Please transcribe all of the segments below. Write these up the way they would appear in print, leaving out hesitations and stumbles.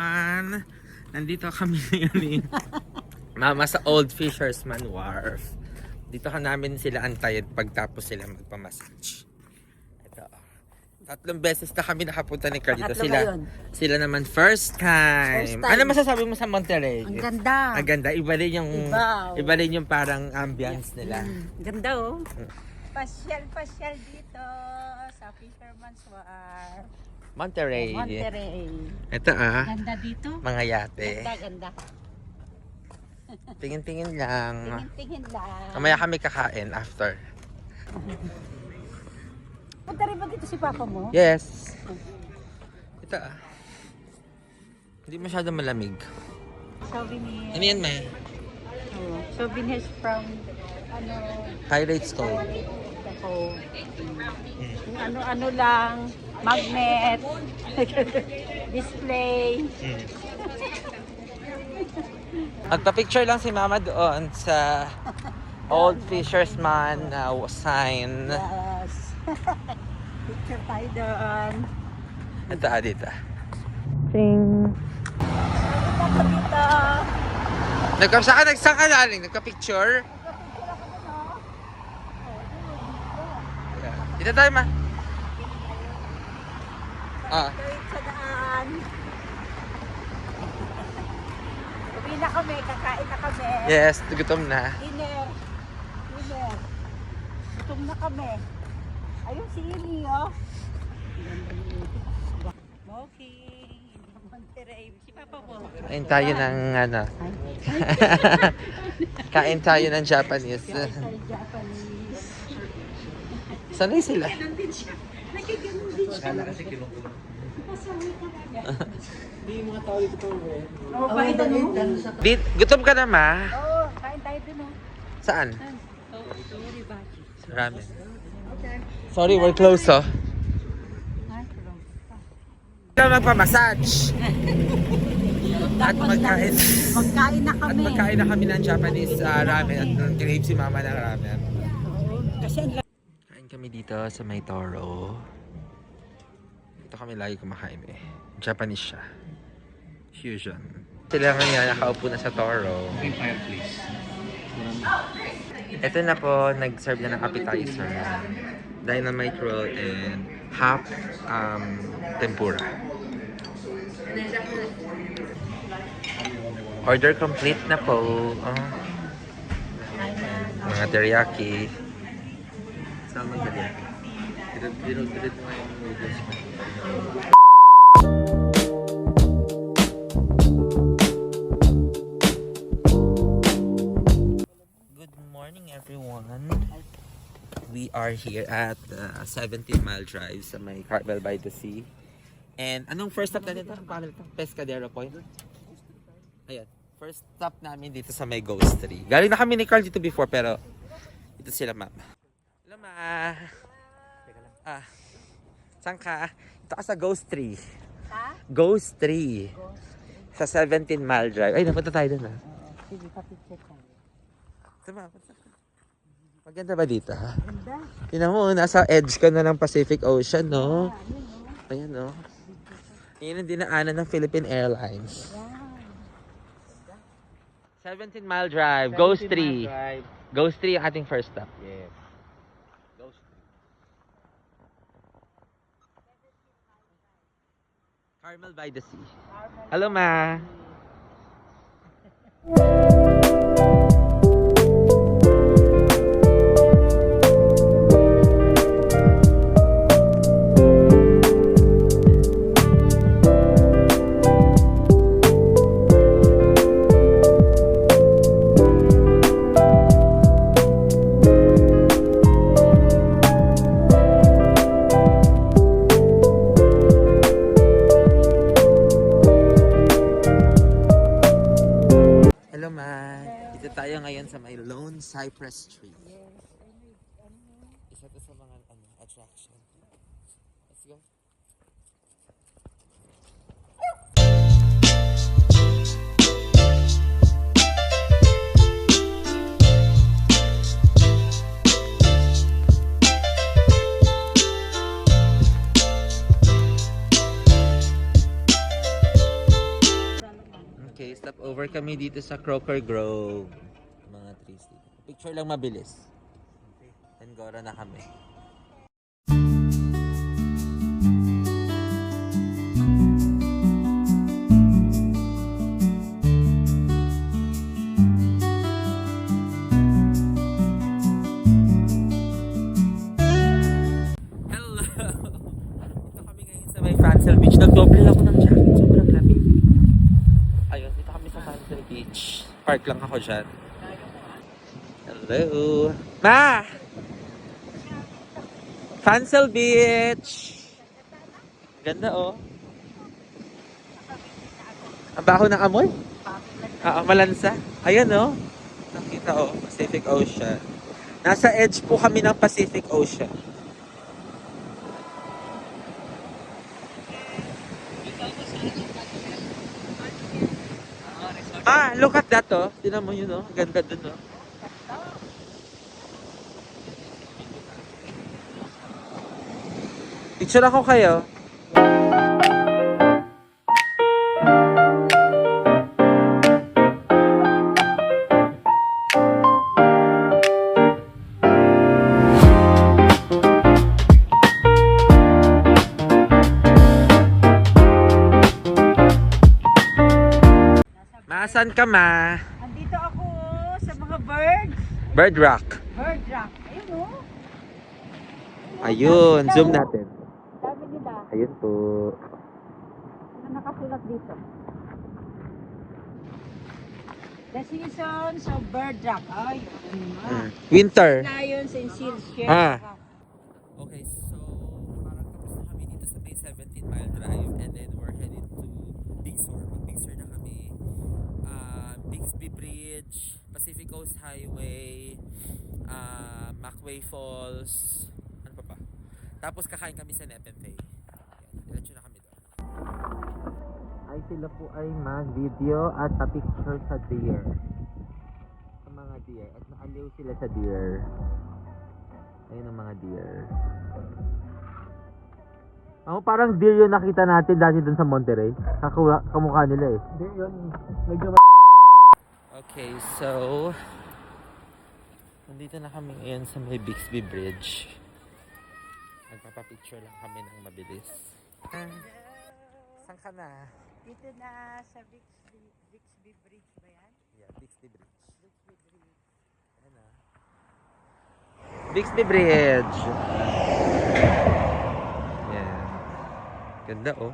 everyone! Nandito kami ngayon ni Mama sa Old Fisherman Wharf. Dito ka namin sila antayin pagtapos sila magpamassage. Ito. 3 beses na kami nakapunta ni Carl dito. Sila naman first time. Ano masasabi mo sa Monterey? Ang ganda. Ang ganda. Iba rin yung parang ambience nila. Ganda oh. Pasyal dito sa Fisherman's Wharf. Monterey. Ito Ganda dito. mga yate. Ganda. Tingin-tingin lang. Tingin lang. Kamaya kami kakain after. Punta rin ba dito si Papa mo? Yes. Ito Hindi masyado malamig. Souvenir. Ano yan, May? Oh, souvenirs from Pirates Cove. Ano lang, magnet, display. Magpa-picture lang si Mama doon sa Old Fisherman sign. Yes. Picture tayo doon. Ito dito. Ting. Dito. Saan ka naling? Nagka-picture? Dito tayo, Ma. Sa daan. Uwi na kami, kakain na kami. Yes, gutom na. Dinner. Gutom na kami. Ayun si Ili, oh. Smoking. Monterey. Si Papa mo. Kain tayo ng kain tayo ng Japanese. Japanese. Sanay sila. Nandun siya. Nagkaganon din siya. Kala kasi kinukulo. Pasaway ka na. Hindi yung mga tao dito po eh. Oh, paita no? Gutom ka na, Ma? Oo, kain tayo dun, oh. Saan? Sorry, Bachi. Ramen. Okay. Sorry, we're close, oh. Ay, tulong. Kailan magpa-massage? At magkain. Magkain na At kami. magkain na kami ng Japanese ramen. At kinave si Mama ng ramen. Kasi ang Kain kami dito sa May Toro. Dito kami lagi kumakain eh. Japanese siya. Fusion. Sila ngayon nakaupo na sa Toro. Okay, fireplace. Ito na po, nag-serve na ng appetizer. Dynamite roll and half tempura. Order complete na po. Mga teriyaki. Salmon teriyaki. Dinudulid mo yung noodles mo. Good morning everyone. We are here at 17 Mile Drive sa may Carmel by the Sea. And anong first stop na dito? Paano ito? Pescadero Point? Ayan. First stop namin dito sa may Ghost Tree. Galing na kami ni Carl dito before pero ito sila, ma'am. Hello, ma. Teka lang. Saan ka? Ito ka sa Ghost Tree. Ha? Ghost Tree. Sa 17 Mile Drive. Ay, napunta tayo dun, ha? Sige, papicture tayo. Tama, maganda ba dito, ha? Ganda. Tingnan mo, nasa edge ka na ng Pacific Ocean, no? Ayan, no? Yan ang dinaanan ng Philippine Airlines. 17 Mile Drive, Ghost Tree. Ghost Tree yung ating first stop. Yes. Ghost. Carmel by the Sea. Hello, ma. Hello, ma. Dito tayo ngayon sa may Lone Cypress Tree. Isa to sa mga attraction. Let's go. Okay, stop over kami dito sa Crocker Grove. Mga trees dito. Picture lang mabilis. Ngora na kami. Hello! Dito kami ngayon sa may Francel Beach. Nagdoble ako ng jacket. Sobrang lamig. Ayun, dito kami sa Francel Beach. Park lang ako dyan. Hello! Ma! Francel Beach! Ganda oh. Ang baho ng amoy? Malansa. Ayan oh. Nakita oh, Pacific Ocean. Nasa edge po kami ng Pacific Ocean. Look at that oh. Tingnan mo yun oh. Ganda dun oh. Picture ako kayo. Maasan ka, ma? Andito ako sa mga birds. Bird Rock. Bird rock. Ayun o. Ayun, zoom natin. Dami nila. Ayun po. Ano nakasulat dito? The seasons of bird rock. Ayun. Winter. Lions and seals share. Okay, so parang tapos na kami dito sa may 17-mile drive and then we're headed to Big Sur. Big Sur na kami. Bixby Bridge, Pacific Coast Highway, Macway Falls, ano pa ba? Tapos kakain kami sa Nepenthe. Diretso na kami doon. Ay sila po ay mag-video at pa-picture sa deer. Sa mga deer. At naaliw sila sa deer. Ayun ang mga deer. Parang deer yung nakita natin dati dun sa Monterey. Kamukha nila eh. Hindi, yun. Medyo Okay, so nandito na kami ngayon sa may Bixby Bridge. Nagpapapicture lang kami ng mabilis. Saan ka na? Dito na sa Bixby Bridge ba yan? Yeah, Bixby Bridge. Ayan na. Bixby Bridge! Yan. Ganda oh.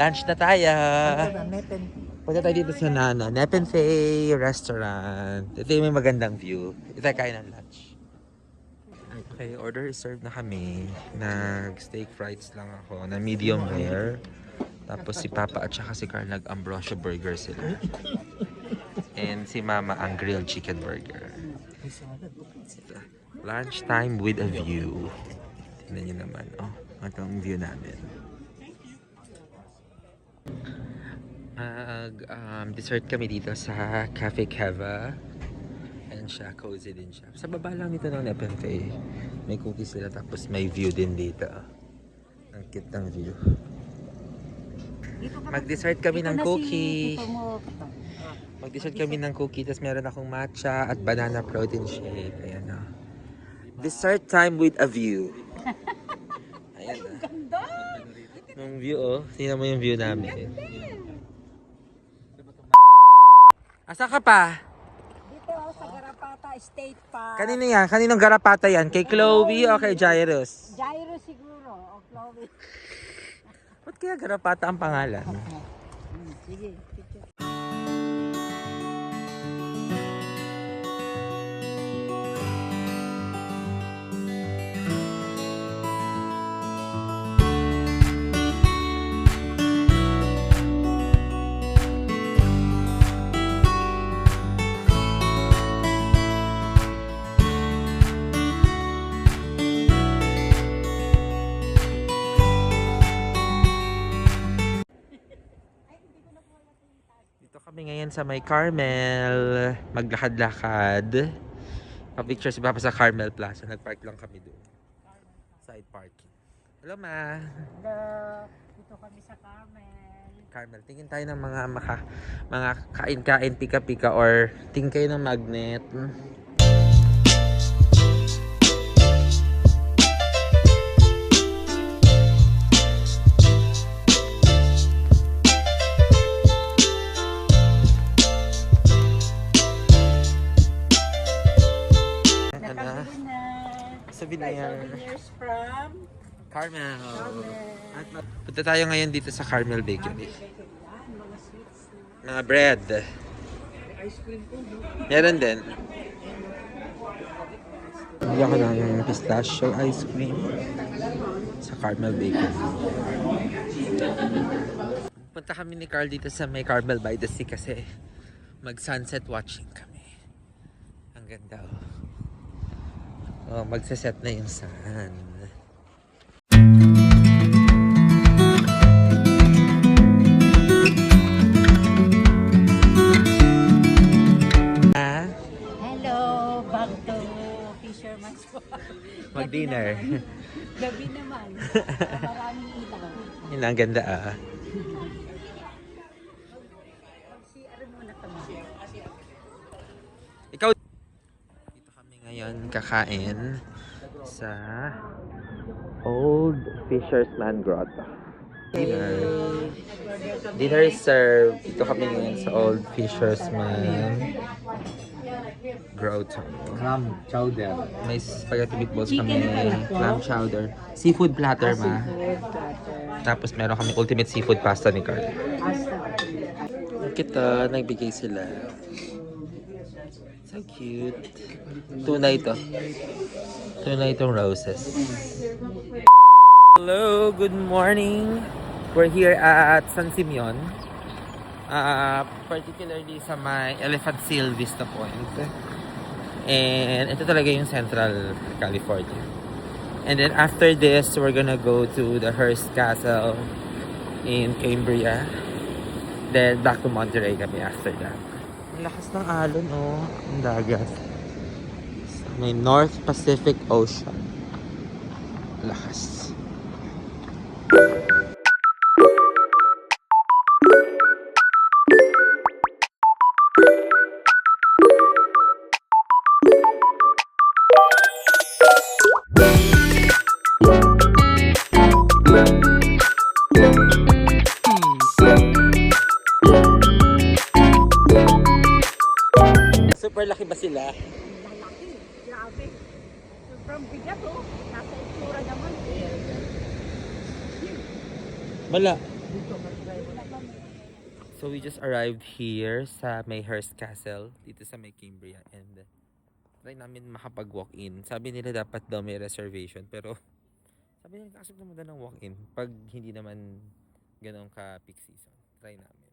Lunch na tayo. Punta tayo dito sa Nepenthe Restaurant. Ito yung may magandang view. Ito tayo kain ng lunch. Okay, order is served na kami. Nag-steak fries lang ako na medium rare. Tapos si Papa at saka si Carl nag-Ambrosia burger sila. And si Mama ang grilled chicken burger. Lunch time with a view. Tingnan nyo naman. Oh, ito ang view namin. Dessert kami dito sa Cafe Cava. Ayan siya, cozy din siya. Sa baba lang nito ng Nepenthe. May cookies sila tapos may view din dito. Ang cute ng view. Mag-dessert kami ng cookie. Mag-dessert kami ng cookie tapos meron akong matcha at banana protein shake. Ayan o. Dessert time with a view. Ayan o. Yung view oh. Tingnan mo yung view namin. Asa ka pa? Dito sa Garapata State Park. Kanino yan? Kaninong garapata yan? Kay Chloe o kay Jairus? Jairo siguro o Chloe. Ba't kaya garapata ang pangalan? Sige, picture. Kami ngayon sa may Carmel. Maglakad-lakad. Pa-picture si Papa sa Carmel Plaza. Nag-park lang kami doon. Side parking. Hello, ma. Hello, dito kami sa Carmel. Carmel, tingin tayo ng mga kain-kain, pika-pika, or tingin kayo ng magnet. Nakabili na Souvenir. souvenirs from Carmel. Carmel. At punta tayo ngayon dito sa Carmel Bakery. Yan, mga sweets na. Mga bread. Ice cream po, no? Meron din. Bili ako ng pistachio ice cream sa Carmel Bakery. Punta kami ni Carl dito sa may Carmel by the Sea kasi mag-sunset watching kami. Ang ganda oh. Oh, magsaset na yung sun. Ah, Hello, back to Fisherman's Wharf. mag-dinner. Gabi naman. Maraming ilaw. Yun ang ganda ah. CR muna kami. Ikaw, dito kami ngayon kakain sa Old Fisherman Grotto. Dinner is served. Dito kami ngayon sa Old Fisherman Grotto. Clam chowder. May spaghetti meatballs kami, clam chowder, seafood platter ma. Tapos meron kami ultimate seafood pasta ni Carl. Kita, nagbigay sila. So cute. Tunay ito. Tunay itong roses. Hello, good morning. We're here at San Simeon. Particularly sa may Elephant Seal Vista Point. And ito talaga yung Central California. And then after this, we're gonna go to the Hearst Castle in Cambria. Then back to Monterey kami after that. Ang lakas ng alon, oh. Ang dagat. May North Pacific Ocean. Lakas. Super laki ba sila? Lalaki. Grabe. Sobrang bigat, oh. Nasa itsura naman. Wala. So we just arrived here sa may Hearst Castle dito sa may Cambria and try namin makapag-walk-in. Sabi nila dapat daw may reservation pero sabi nila accept naman daw ng walk-in pag hindi naman ganun ka peak season. Try namin.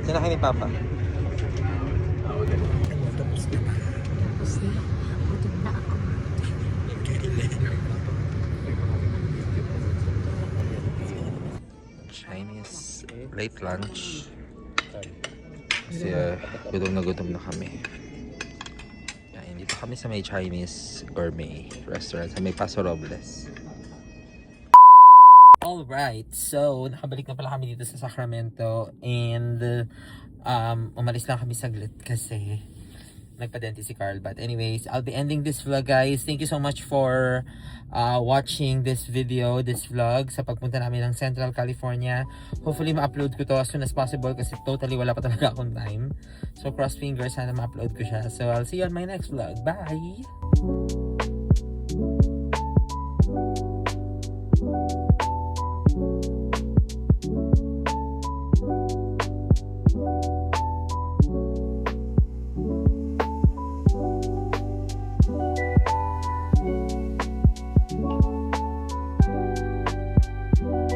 Sinakay ni Papa. Chinese late lunch. Kasi gutom na kami. Yan, dito kami sa may Chinese gourmet restaurant sa may Paso Robles. Alright, so nakabalik na pala kami dito sa Sacramento and umalis lang kami saglit kasi nagpa-dentist si Carl. But anyways, I'll be ending this vlog, guys. Thank you so much for watching this video, this vlog sa pagpunta namin ng Central California. Hopefully ma-upload ko to as soon as possible kasi totally wala pa talaga akong time. So cross fingers, sana ma-upload ko siya. So I'll see you on my next vlog. Bye!